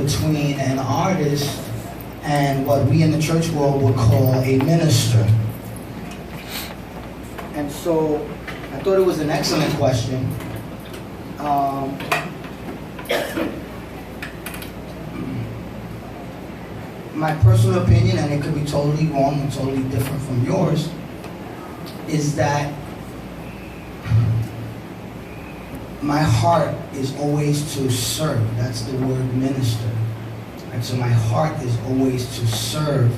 between an artist and what we in the church world would call a minister. And so I thought it was an excellent question. My personal opinion, and it could be totally wrong and totally different from yours, is that my heart is always to serve. That's the word minister. And so my heart is always to serve.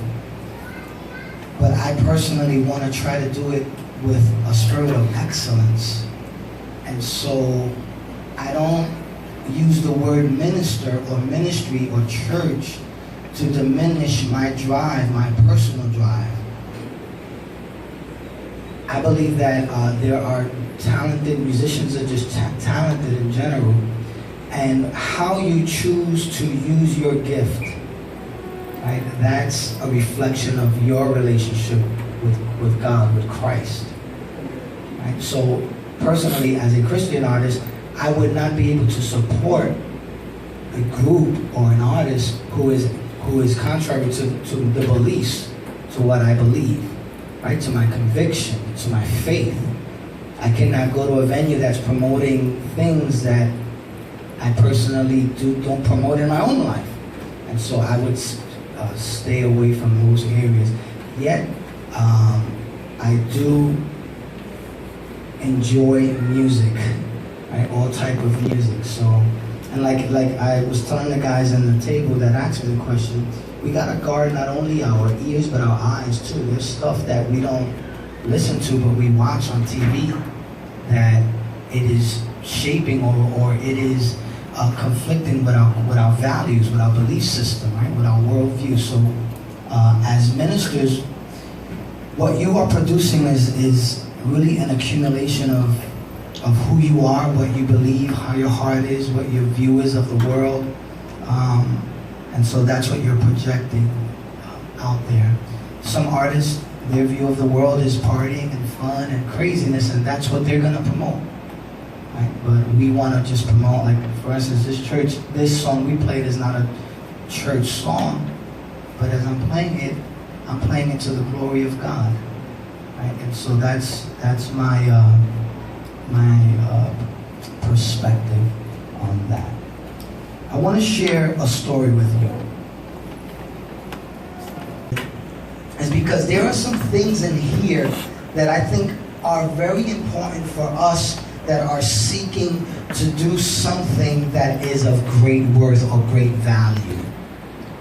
But I personally want to try to do it with a spirit of excellence. And so I don't use the word minister or ministry or church to diminish my drive, my personal drive. I believe that there are talented musicians, are just talented in general, and how you choose to use your gift, right? That's a reflection of your relationship with God, with Christ, right? So personally, as a Christian artist, I would not be able to support a group or an artist who is contrary to the beliefs, to what I believe, right? To my conviction, to my faith. I cannot go to a venue that's promoting things that I personally don't promote in my own life. And so I would stay away from those areas. Yet, I do enjoy music, right? All type of music. So, and like I was telling the guys on the table that asked me the question, we gotta guard not only our ears but our eyes too. There's stuff that we don't listen to but we watch on TV that it is shaping or it is conflicting with our values, with our belief system, right? With our worldview. So as ministers, what you are producing is really an accumulation of who you are, what you believe, how your heart is, what your view is of the world. And so that's what you're projecting out there. Some artists, their view of the world is partying and fun and craziness, and that's what they're gonna promote. Right? But we wanna just promote, like for instance, this song we played is not a church song, but as I'm playing it to the glory of God. Right? And so that's my perspective on that. I want to share a story with you. It's because there are some things in here that I think are very important for us that are seeking to do something that is of great worth or great value,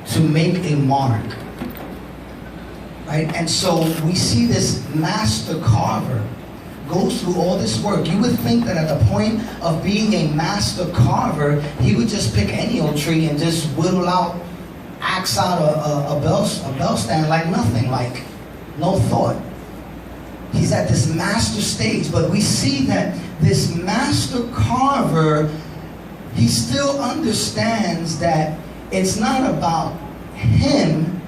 to make a mark. Right? And so we see this master carver goes through all this work. You would think that at the point of being a master carver, he would just pick any old tree and just whittle out, axe out a bell stand like nothing, like no thought. He's at this master stage, but we see that this master carver, he still understands that it's not about him,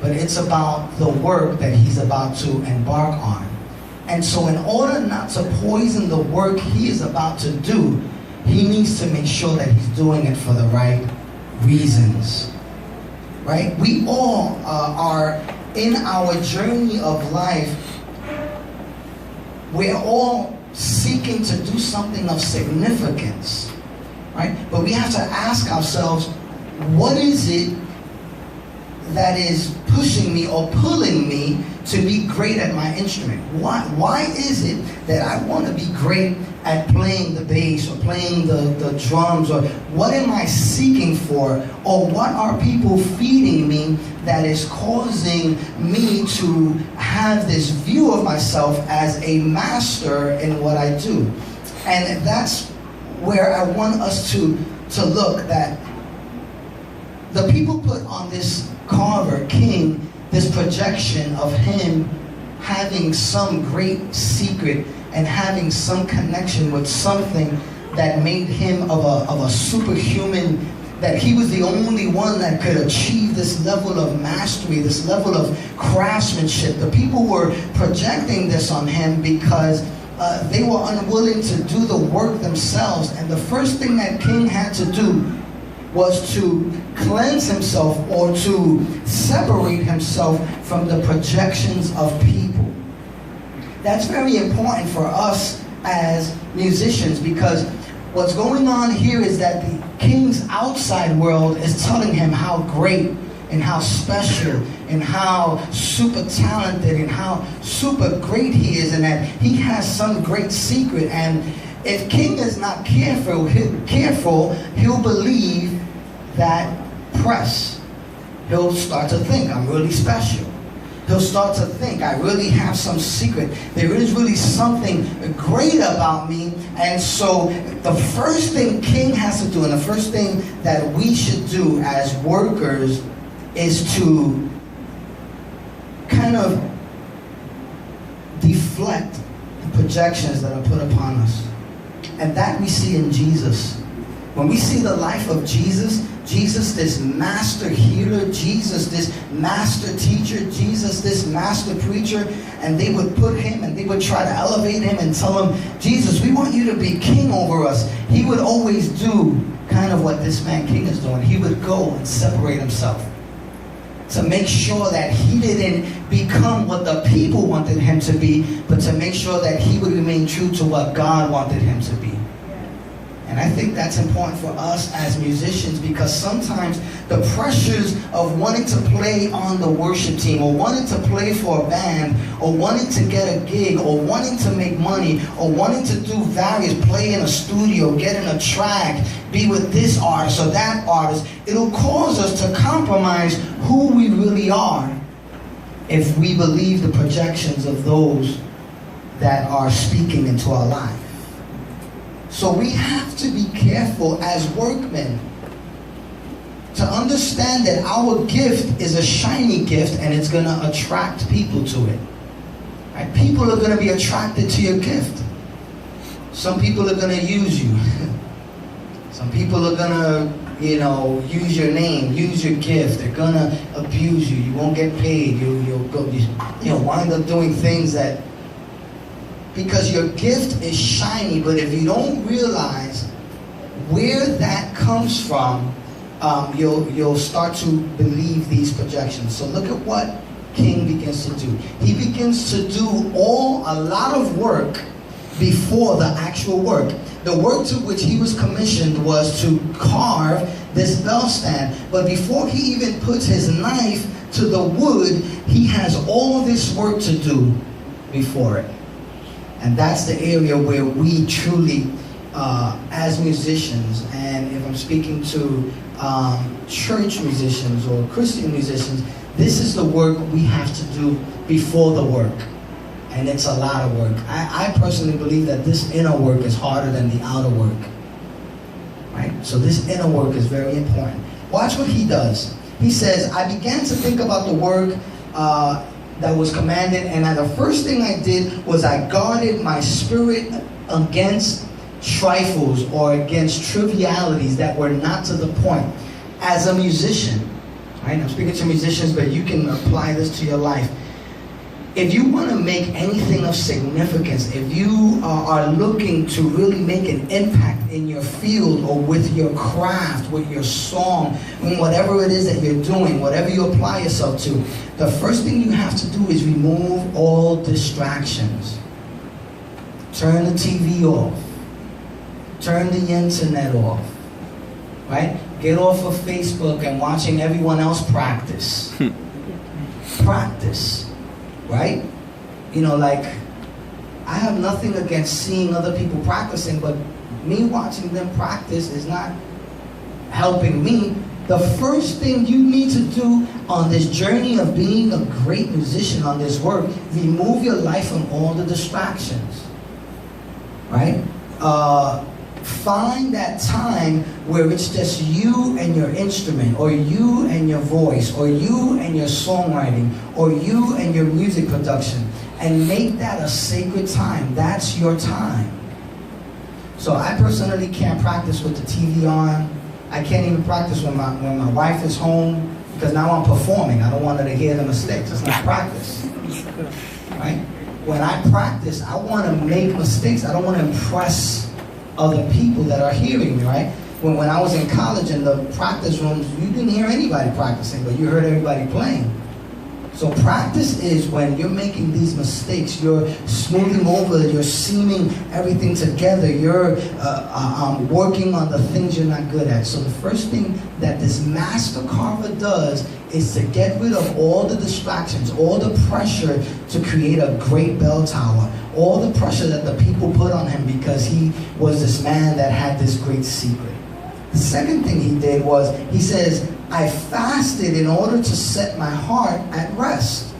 but it's about the work that he's about to embark on. And so in order not to poison the work he is about to do, he needs to make sure that he's doing it for the right reasons. Right? We all are in our journey of life, we're all seeking to do something of significance. Right? But we have to ask ourselves, what is it that is pushing me or pulling me to be great at my instrument? Why is it that I want to be great at playing the bass or playing the drums? Or what am I seeking for? Or what are people feeding me that is causing me to have this view of myself as a master in what I do? And that's where I want us to look, that the people put on this carver, king, this projection of him having some great secret and having some connection with something that made him of a superhuman, that he was the only one that could achieve this level of mastery, this level of craftsmanship. The people were projecting this on him because they were unwilling to do the work themselves. And the first thing that king had to do was to cleanse himself or to separate himself from the projections of people. That's very important for us as musicians, because what's going on here is that the king's outside world is telling him how great and how special and how super talented and how super great he is, and that he has some great secret. And if king is not careful, he'll believe that press. He'll start to think, I'm really special. He'll start to think, I really have some secret. There is really something great about me. And so the first thing king has to do, and the first thing that we should do as workers, is to kind of deflect the projections that are put upon us. And that we see in Jesus. When we see the life of Jesus, Jesus, this master healer, Jesus, this master teacher, Jesus, this master preacher, and they would put him and they would try to elevate him and tell him, Jesus, we want you to be king over us. He would always do kind of what this man king is doing. He would go and separate himself to make sure that he didn't become what the people wanted him to be, but to make sure that he would remain true to what God wanted him to be. And I think that's important for us as musicians, because sometimes the pressures of wanting to play on the worship team, or wanting to play for a band, or wanting to get a gig, or wanting to make money, or wanting to do various, play in a studio, get in a track, be with this artist or that artist, it'll cause us to compromise who we really are if we believe the projections of those that are speaking into our life. So we have to be careful as workmen to understand that our gift is a shiny gift, and it's going to attract people to it. Right? People are going to be attracted to your gift. Some people are going to use you. Some people are going to, use your name, use your gift. They're going to abuse you. You won't get paid. You'll wind up doing things that, because your gift is shiny, but if you don't realize where that comes from, you'll start to believe these projections. So look at what King begins to do. He begins to do a lot of work before the actual work. The work to which he was commissioned was to carve this bell stand. But before he even puts his knife to the wood, he has all this work to do before it. And that's the area where we truly, as musicians, and if I'm speaking to church musicians or Christian musicians, this is the work we have to do before the work. And it's a lot of work. I personally believe that this inner work is harder than the outer work. Right? So this inner work is very important. Watch what he does. He says, I began to think about the work that was commanded, and the first thing I did was I guarded my spirit against trifles or against trivialities that were not to the point. As a musician, right? I'm speaking to musicians, but you can apply this to your life. If you want to make anything of significance, if you are looking to really make an impact in your field or with your craft, with your song, in whatever it is that you're doing, whatever you apply yourself to, the first thing you have to do is remove all distractions. Turn the TV off. Turn the internet off. Right? Get off of Facebook and watching everyone else practice. Practice. Right? I have nothing against seeing other people practicing, but me watching them practice is not helping me. The first thing you need to do on this journey of being a great musician, on this work, remove your life from all the distractions. Right? Find that time where it's just you and your instrument, or you and your voice, or you and your songwriting, or you and your music production, and make that a sacred time. That's your time. So I personally can't practice with the TV on. I can't even practice when my wife is home, because now I'm performing. I don't want her to hear the mistakes. It's not practice. Right? When I practice, I want to make mistakes. I don't want to impress other people that are hearing me, right? when I was in college in the practice rooms, you didn't hear anybody practicing, but you heard everybody playing. So practice is when you're making these mistakes, you're smoothing over, you're seaming everything together, you're working on the things you're not good at. So the first thing that this master carver does is to get rid of all the distractions, all the pressure to create a great bell tower, all the pressure that the people put on him because he was this man that had this great secret. The second thing he did was, he says, I fasted in order to set my heart at rest.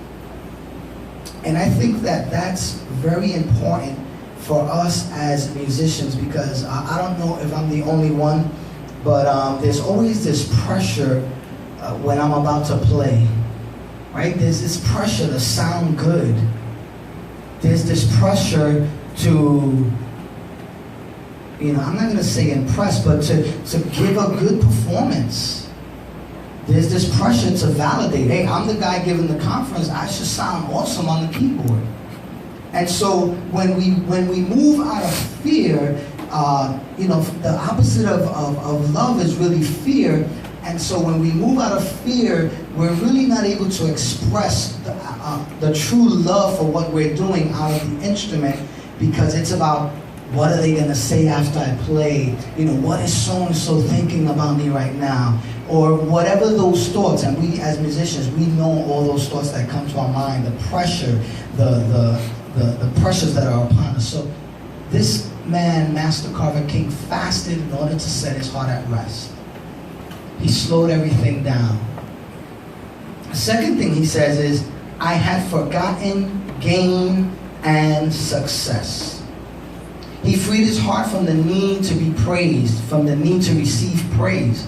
And I think that that's very important for us as musicians, because I don't know if I'm the only one, but there's always this pressure when I'm about to play, right? There's this pressure to sound good. There's this pressure to, I'm not going to say impress, but to give a good performance. There's this pressure to validate. Hey, I'm the guy giving the conference. I should sound awesome on the keyboard. And so when we move out of fear, the opposite of love is really fear. And so when we move out of fear, we're really not able to express the true love for what we're doing out of the instrument, because it's about, what are they going to say after I play? What is so-and-so thinking about me right now? Or whatever those thoughts, and we as musicians, we know all those thoughts that come to our mind, the pressure, the pressures that are upon us. So this man, Master Carver King, fasted in order to set his heart at rest. He slowed everything down. The second thing he says is, I had forgotten gain and success. He freed his heart from the need to be praised, from the need to receive praise.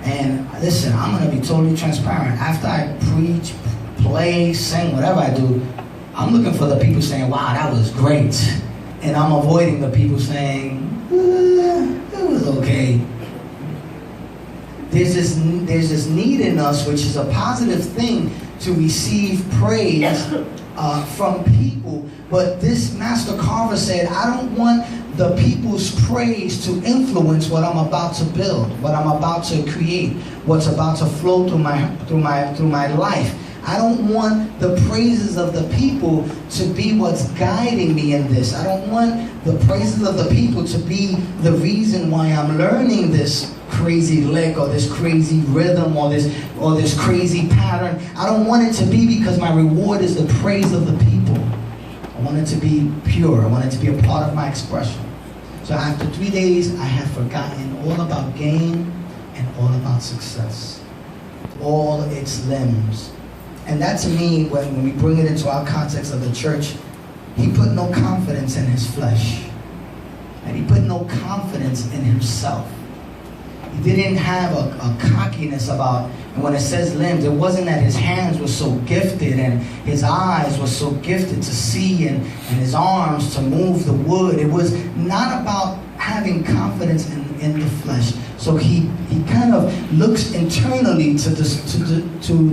And listen, I'm going to be totally transparent. After I preach, play, sing, whatever I do, I'm looking for the people saying, wow, that was great. And I'm avoiding the people saying, it was okay. There's this need in us, which is a positive thing, to receive praise from people. But this Master Carver said, I don't want the people's praise to influence what I'm about to build, what I'm about to create, what's about to flow through my life. I don't want the praises of the people to be what's guiding me in this. I don't want the praises of the people to be the reason why I'm learning this crazy lick or this crazy rhythm or this crazy pattern. I don't want it to be because my reward is the praise of the people. I want it to be pure. I want it to be a part of my expression. So after 3 days, I had forgotten all about gain and all about success. All its limbs. And that to me, when we bring it into our context of the church, he put no confidence in his flesh. And he put no confidence in himself. He didn't have a cockiness about, and when it says limbs, it wasn't that his hands were so gifted and his eyes were so gifted to see and his arms to move the wood. It was not about having confidence in the flesh. So he kind of looks internally to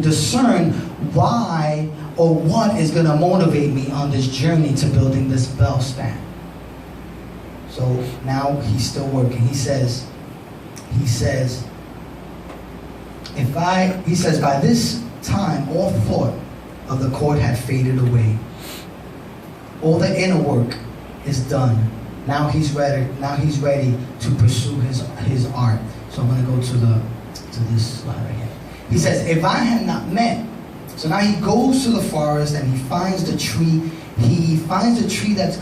discern why or what is going to motivate me on this journey to building this bell stand. So now he's still working. He says, by this time, all thought of the court had faded away. All the inner work is done. Now he's ready to pursue his art. So I'm going to go to this slide right here. He says, if I had not met, so now he goes to the forest and he finds the tree. He finds a tree that's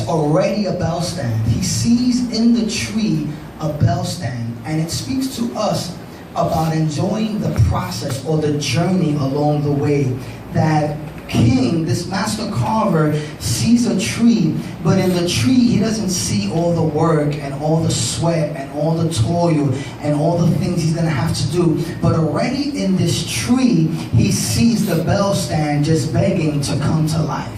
already a bell stand. He sees in the tree a bell stand, and it speaks to us about enjoying the process or the journey along the way. That king, this master carver, sees a tree, but in the tree he doesn't see all the work and all the sweat and all the toil and all the things he's going to have to do. But already in this tree he sees the bell stand just begging to come to life.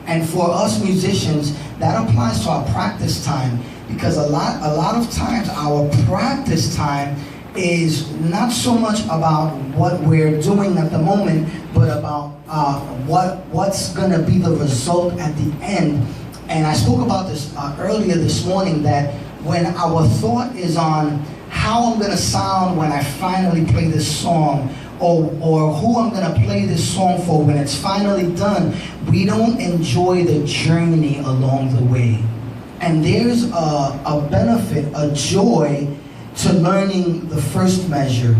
And for us musicians, that applies to our practice time, because a lot of times our practice time is not so much about what we're doing at the moment, but about what's going to be the result at the end. And I spoke about this earlier this morning, that when our thought is on how I'm going to sound when I finally play this song, or who I'm going to play this song for when it's finally done, we don't enjoy the journey along the way. And there's a benefit, a joy to learning the first measure,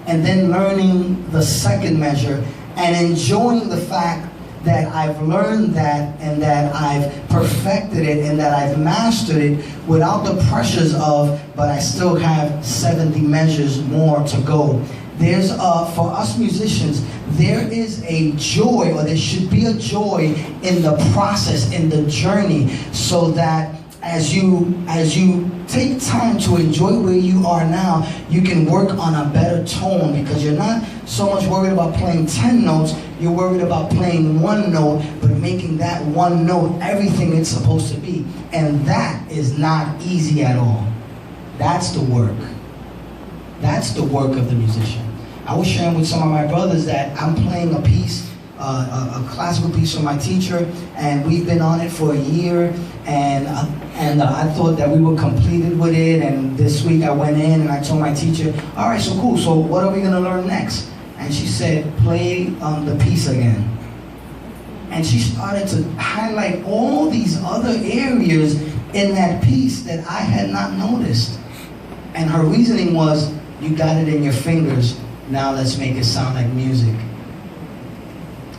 and then learning the second measure, and enjoying the fact that I've learned that, and that I've perfected it, and that I've mastered it without the pressures of, but I still have 70 measures more to go. There's, for us musicians, there is a joy, or there should be a joy in the process, in the journey, so that as you take time to enjoy where you are now, you can work on a better tone, because you're not so much worried about playing 10 notes, you're worried about playing one note, but making that one note everything it's supposed to be. And that is not easy at all. That's the work. That's the work of the musician. I was sharing with some of my brothers that I'm playing a piece, a classical piece from my teacher, and we've been on it for a year, and I thought that we were completed with it, and this week I went in and I told my teacher, all right, so cool, so what are we going to learn next? And she said, play the piece again. And she started to highlight all these other areas in that piece that I had not noticed. And her reasoning was, you got it in your fingers, now let's make it sound like music.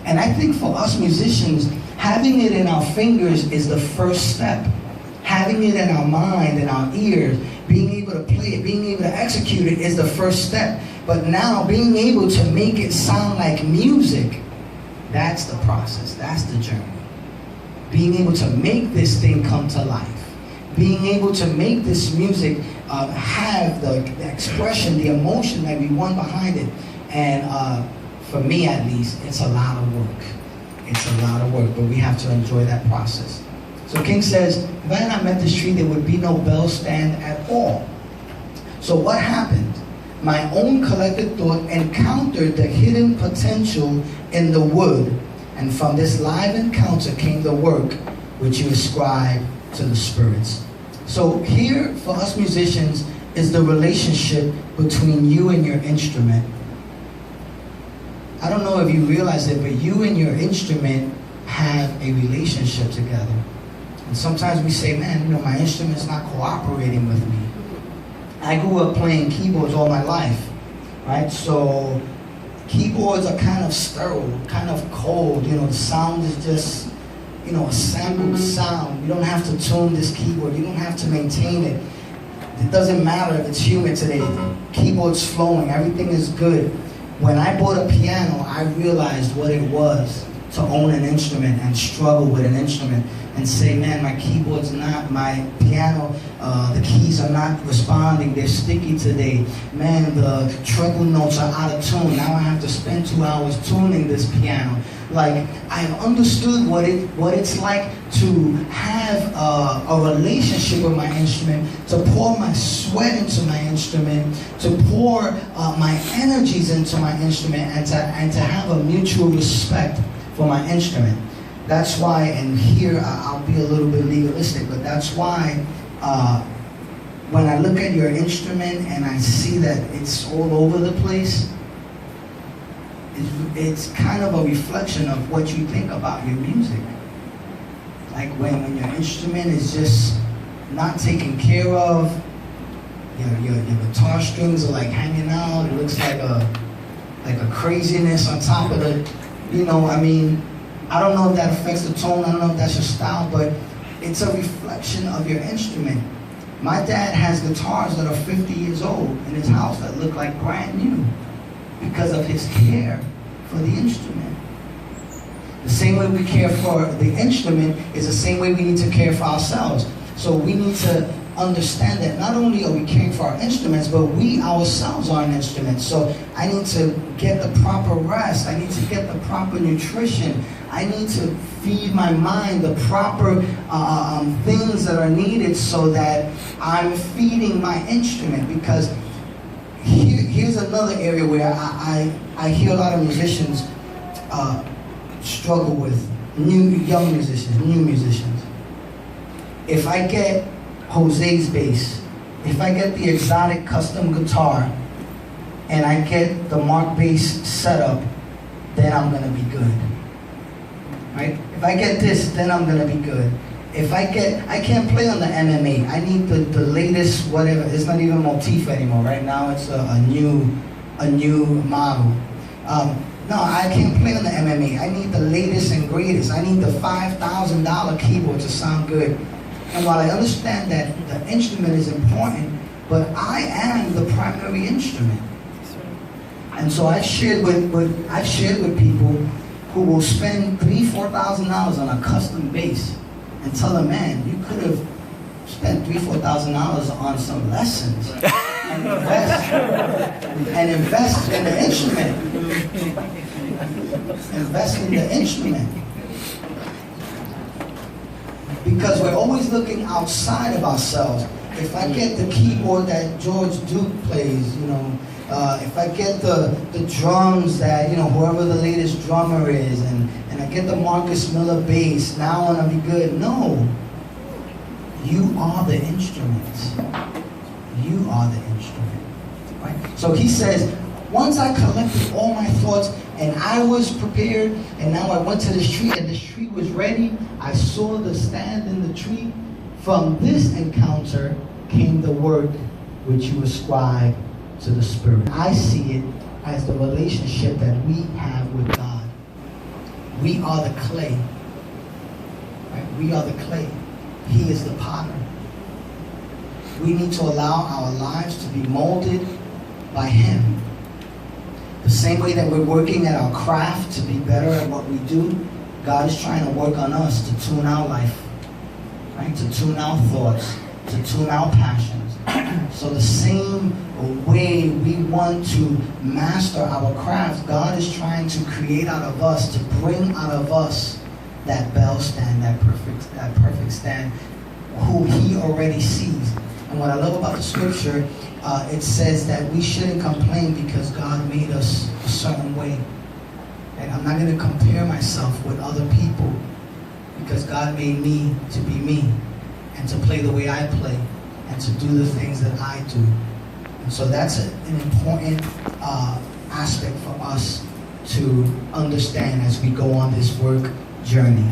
And I think for us musicians, having it in our fingers is the first step. Having it in our mind, in our ears, being able to play it, being able to execute it is the first step. But now being able to make it sound like music, that's the process, that's the journey. Being able to make this thing come to life. Being able to make this music have the expression, the emotion that we want behind it. And for me at least, it's a lot of work. It's a lot of work, but we have to enjoy that process. So King says, if I had not met this tree, there would be no bell stand at all. So what happened? My own collected thought encountered the hidden potential in the wood, and from this live encounter came the work which you ascribe to the spirits. So here, for us musicians, is the relationship between you and your instrument. I don't know if you realize it, but you and your instrument have a relationship together. And sometimes we say, man, my instrument's not cooperating with me. I grew up playing keyboards all my life, right? So keyboards are kind of sterile, kind of cold. The sound is just, a sampled sound. You don't have to tune this keyboard. You don't have to maintain it. It doesn't matter if it's humid today. The keyboard's flowing. Everything is good. When I bought a piano, I realized what it was to own an instrument and struggle with an instrument and say, man, my keyboard's not, my piano, the keys are not responding, they're sticky today. Man, the treble notes are out of tune. Now I have to spend 2 hours tuning this piano. Like, I've understood what it's like to have a relationship with my instrument, to pour my sweat into my instrument, to pour my energies into my instrument, and to have a mutual respect for my instrument. That's why, and here I'll be a little bit legalistic, but that's why when I look at your instrument and I see that it's all over the place, it's kind of a reflection of what you think about your music. Like when your instrument is just not taken care of, your guitar strings are like hanging out, it looks like a craziness on top of the, I don't know if that affects the tone, I don't know if that's your style, but it's a reflection of your instrument. My dad has guitars that are 50 years old in his house that look like brand new because of his care for the instrument. The same way we care for the instrument is the same way we need to care for ourselves. So we need to understand that not only are we caring for our instruments, but we ourselves are an instrument. So I need to get the proper rest. I need to get the proper nutrition. I need to feed my mind the proper things that are needed so that I'm feeding my instrument. Because here's another area where I hear a lot of musicians struggle with, young musicians, new musicians. If I get Jose's bass, if I get the exotic custom guitar, and I get the Mark bass setup, then I'm gonna be good. Right? If I get this, then I'm gonna be good. If I can't play on the MMA. I need the latest whatever. It's not even motif anymore. Right now it's a new model. No, I can't play on the MMA. I need the latest and greatest. I need the $5,000 keyboard to sound good. And while I understand that the instrument is important, but I am the primary instrument. And so I've shared with people who will spend $3,000-$4,000 on a custom bass and tell them, man, you could have spent $3,000-$4,000 on some lessons and invest in the instrument. Invest in the instrument. Because we're always looking outside of ourselves. If I get the keyboard that George Duke plays, if I get the drums that, whoever the latest drummer is, and I get the Marcus Miller bass, now I'm gonna be good. No. You are the instrument. You are the instrument. Right? So he says, once I collected all my thoughts and I was prepared, and now I went to this tree and this tree was ready, I saw the stand in the tree. From this encounter came the work which you ascribe to the Spirit. I see it as the relationship that we have with God. We are the clay. Right? We are the clay. He is the potter. We need to allow our lives to be molded by Him. The same way that we're working at our craft to be better at what we do, God is trying to work on us to tune our life, right? To tune our thoughts, to tune our passions. So the same way we want to master our craft, God is trying to create out of us, to bring out of us that bell stand, that perfect stand, who He already sees. And what I love about the scripture, it says that we shouldn't complain because God made us a certain way. And I'm not going to compare myself with other people because God made me to be me and to play the way I play and to do the things that I do. And so that's an important aspect for us to understand as we go on this work journey.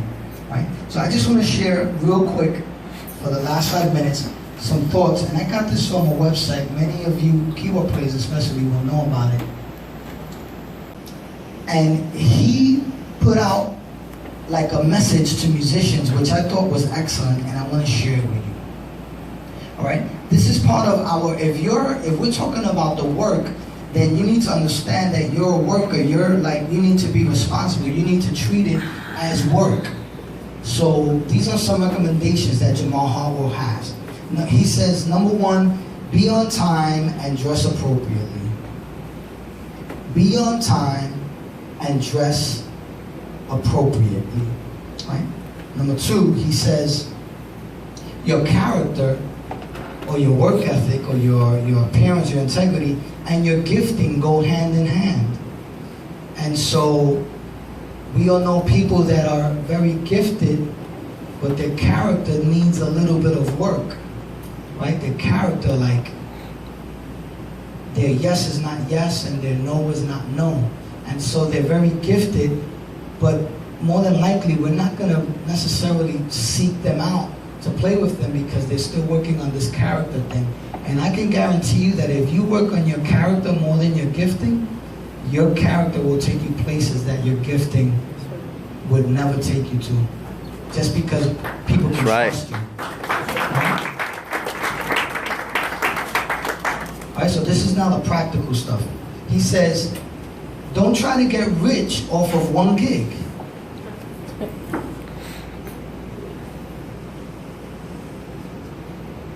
Right? So I just want to share real quick for the last 5 minutes some thoughts, and I got this from a website. Many of you keyboard players especially will know about it. And he put out like a message to musicians, which I thought was excellent, and I want to share it with you. All right? This is part of our, if we're talking about the work, then you need to understand that you're a worker. You need to be responsible. You need to treat it as work. So these are some recommendations that Jamal Harwell has. Now, he says, number 1, be on time and dress appropriately. Be on time and dress appropriately. Right? Number 2, he says, your character or your work ethic or your appearance, your integrity, and your gifting go hand in hand. And so we all know people that are very gifted, but their character needs a little bit of work. Right? Their character, like, their yes is not yes and their no is not no. And so they're very gifted, but more than likely we're not going to necessarily seek them out to play with them because they're still working on this character thing. And I can guarantee you that if you work on your character more than your gifting, your character will take you places that your gifting would never take you to. Just because people can trust you. Right? Alright, so this is now the practical stuff. He says, don't try to get rich off of one gig.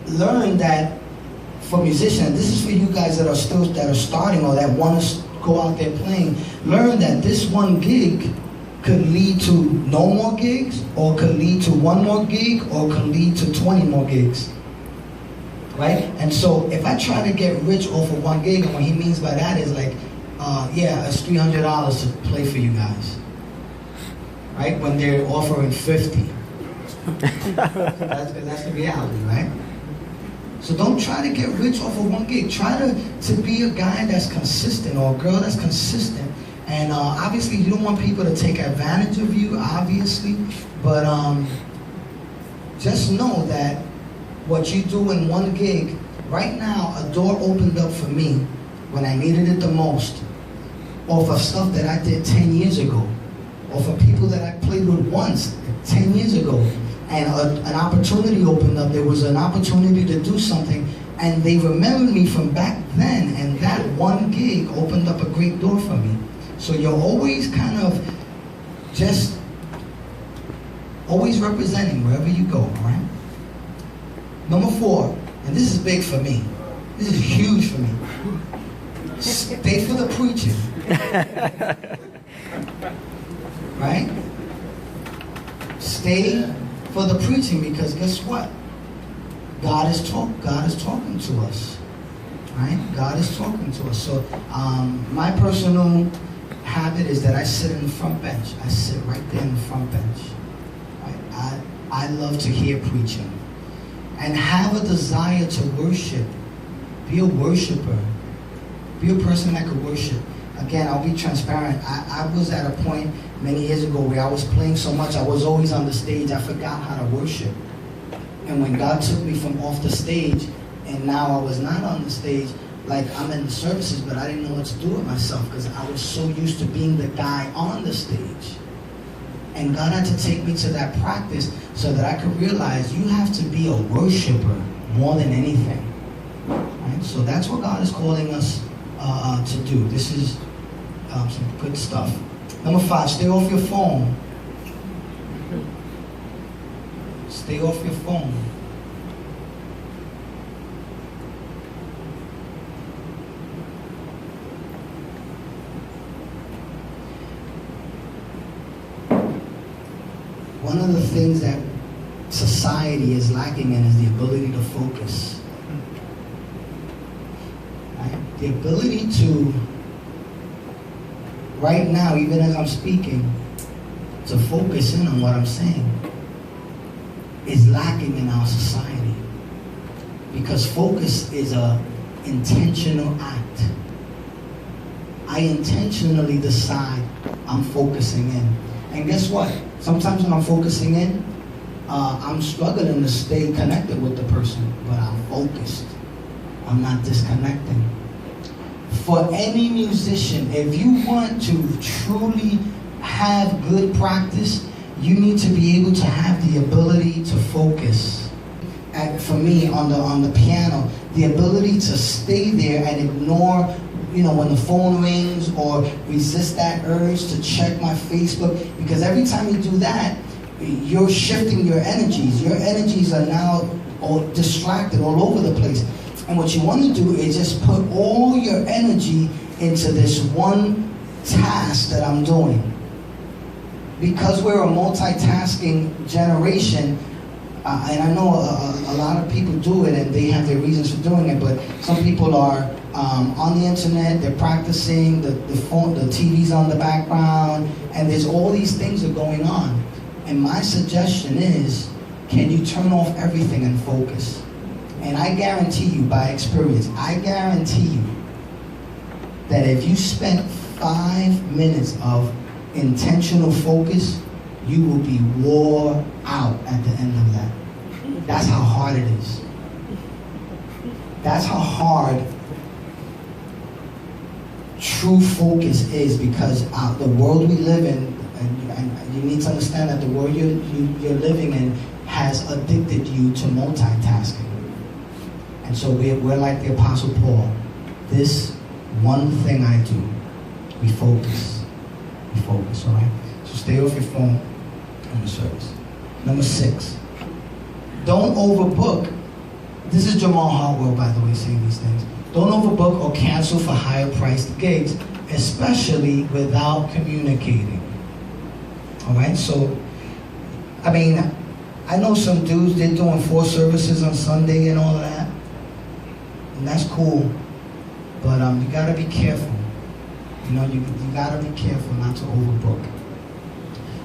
Learn that for musicians, this is for you guys that are starting or that want to go out there playing. Learn that this one gig could lead to no more gigs, or could lead to one more gig, or could lead to 20 more gigs. Right? And so if I try to get rich off of one gig, and what he means by that is like, it's $300 to play for you guys. Right? When they're offering 50. That's the reality, right? So don't try to get rich off of one gig. Try to be a guy that's consistent or a girl that's consistent. And obviously you don't want people to take advantage of you, obviously. But just know that what you do in one gig, right now a door opened up for me when I needed it the most, off of stuff that I did 10 years ago, or for people that I played with once 10 years ago. And an opportunity opened up. There was an opportunity to do something, and they remembered me from back then, and that one gig opened up a great door for me. So you're always kind of just always representing wherever you go, all right? Number 4, and this is big for me. This is huge for me. Stay for the preaching. Right? Stay for the preaching, because guess what? God is talking to us. Right? God is talking to us. So my personal habit is that I sit in the front bench. I sit right there in the front bench. Right? I love to hear preaching. And have a desire to worship. Be a worshiper. Be a person that could worship. Again, I'll be transparent. I was at a point many years ago where I was playing so much, I was always on the stage, I forgot how to worship. And when God took me from off the stage, and now I was not on the stage, like I'm in the services, but I didn't know what to do with myself because I was so used to being the guy on the stage. And God had to take me to that practice so that I could realize you have to be a worshiper more than anything. Right? So that's what God is calling us to do. This is some good stuff. Number 5, stay off your phone. Stay off your phone. One of the things that society is lacking in is the ability to focus. Right? The ability to, right now, even as I'm speaking, to focus in on what I'm saying is lacking in our society. Because focus is an intentional act. I intentionally decide I'm focusing in. And guess what? Sometimes when I'm focusing in, I'm struggling to stay connected with the person, but I'm focused. I'm not disconnecting. For any musician, if you want to truly have good practice, you need to be able to have the ability to focus. And for me, on the piano, the ability to stay there and ignore, when the phone rings, or resist that urge to check my Facebook, because every time you do that, you're shifting your energies. Your energies are now all distracted all over the place. And what you want to do is just put all your energy into this one task that I'm doing. Because we're a multitasking generation, and I know a lot of people do it and they have their reasons for doing it, but some people are on the internet, they're practicing, the phone, the TV's on the background, and there's all these things that are going on. And my suggestion is, can you turn off everything and focus? And I guarantee you, by experience, I guarantee you that if you spent 5 minutes of intentional focus, you will be wore out at the end of that. That's how hard it is. That's how hard true focus is, because the world we live in, and you need to understand that the world you're living in has addicted you to multitasking. And so we're like the Apostle Paul. This one thing I do, we focus. We focus, all right? So stay off your phone in the service. Number 6, don't overbook. This is Jamal Hartwell, by the way, saying these things. Don't overbook or cancel for higher priced gigs, especially without communicating. All right, so, I know some dudes, they're doing 4 services on Sunday and all of that. And that's cool, but you gotta be careful. You gotta be careful not to overbook.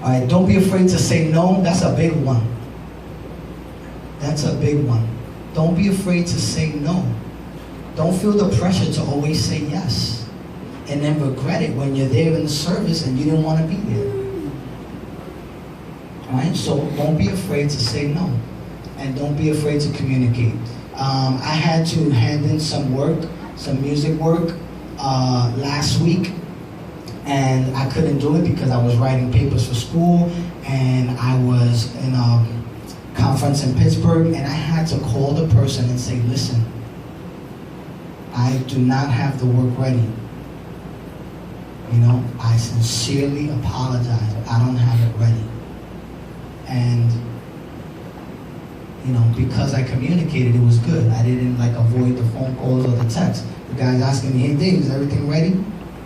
All right, don't be afraid to say no. That's a big one. That's a big one. Don't be afraid to say no. Don't feel the pressure to always say yes and then regret it when you're there in the service and you didn't want to be there. All right? So don't be afraid to say no. And don't be afraid to communicate. I had to hand in some work, some music work last week, and I couldn't do it because I was writing papers for school and I was in a conference in Pittsburgh, and I had to call the person and say, listen, I do not have the work ready. You know, I sincerely apologize. I don't have it ready. And, you know, because I communicated, it was good. I didn't like avoid the phone calls or the texts. The guy's asking me, hey Dave, is everything ready?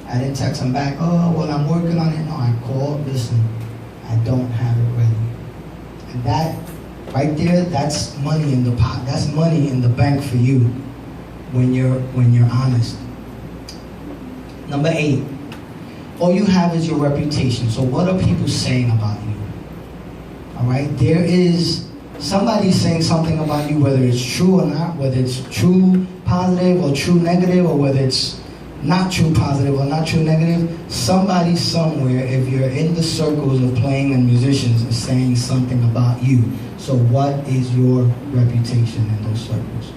I didn't text him back, oh, well, I'm working on it. No, I called, listen, I don't have it ready. And that, right there, that's money in the pot. That's money in the bank for you when you're honest. Number 8, all you have is your reputation. So what are people saying about you? All right, there is somebody saying something about you, whether it's true or not, whether it's true positive or true negative, or whether it's not true positive or not true negative. Somebody somewhere, if you're in the circles of playing and musicians, is saying something about you. So what is your reputation in those circles?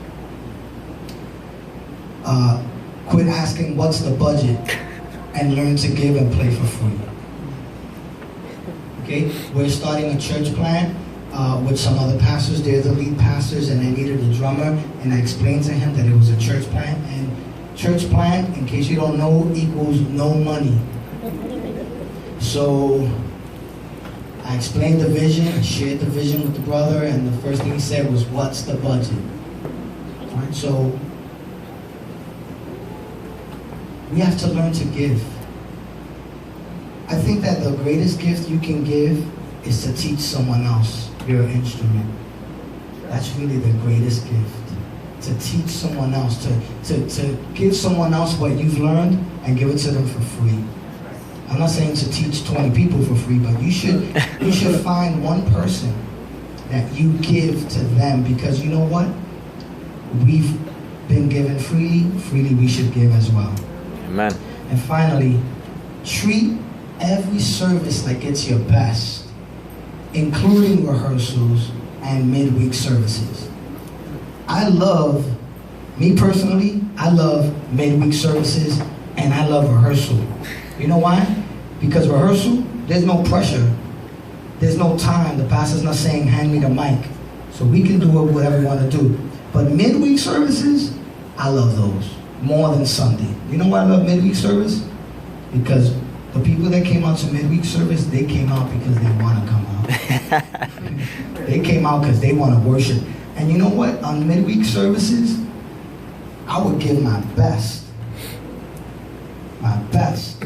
Quit asking what's the budget and learn to give and play for free. Okay, we're starting a church plant with some other pastors. They're the lead pastors, and I needed a drummer, and I explained to him that it was a church plant, and church plant, in case you don't know, equals no money. So I explained the vision, I shared the vision with the brother, and the first thing he said was, what's the budget? All right, so we have to learn to give. I think that the greatest gift you can give is to teach someone else your instrument. That's really the greatest gift. To teach someone else, to give someone else what you've learned and give it to them for free. I'm not saying to teach 20 people for free, but you should find one person that you give to them, because you know what? We've been given freely we should give as well. Amen. And finally, treat every service like it's your best, including rehearsals and midweek services. Me personally, I love midweek services and I love rehearsal. You know why? Because rehearsal, there's no pressure. There's no time. The pastor's not saying, hand me the mic. So we can do whatever we want to do. But midweek services, I love those more than Sunday. You know why I love midweek service? Because the people that came out to midweek service, they came out because they want to come out. They came out because they want to worship. And you know what? On midweek services, I would give my best. My best.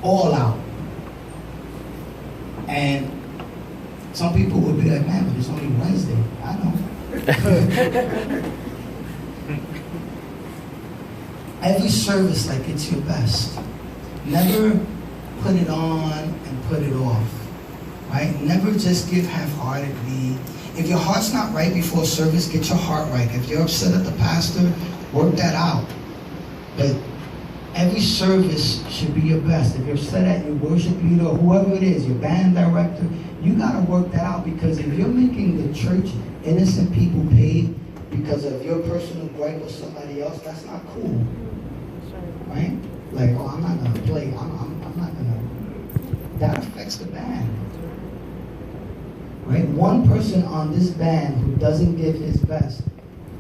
All out. And some people would be like, man, but it's only Wednesday. I know. Every service like it's your best. Never put it on and put it off. Right? Never just give half-heartedly. If your heart's not right before service, get your heart right. If you're upset at the pastor, work that out. But every service should be your best. If you're upset at your worship leader or whoever it is, your band director, you gotta work that out, because if you're making the church innocent people pay because of your personal gripe or somebody else, that's not cool. Right? Like, oh, I'm not gonna play. I'm not gonna. That affects the band. Right? One person on this band who doesn't give his best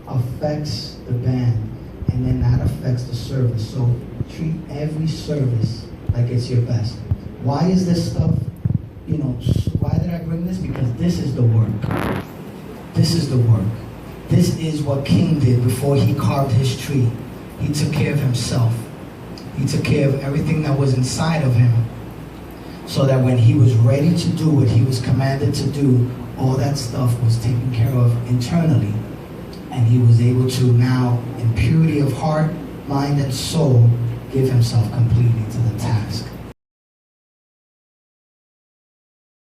affects the band, and then that affects the service. So treat every service like it's your best. Why is this stuff, why did I bring this? Because this is the work. This is the work. This is what King did before he carved his tree. He took care of himself. He took care of everything that was inside of him, so that when he was ready to do what he was commanded to do, all that stuff was taken care of internally. And he was able to now, in purity of heart, mind, and soul, give himself completely to the task.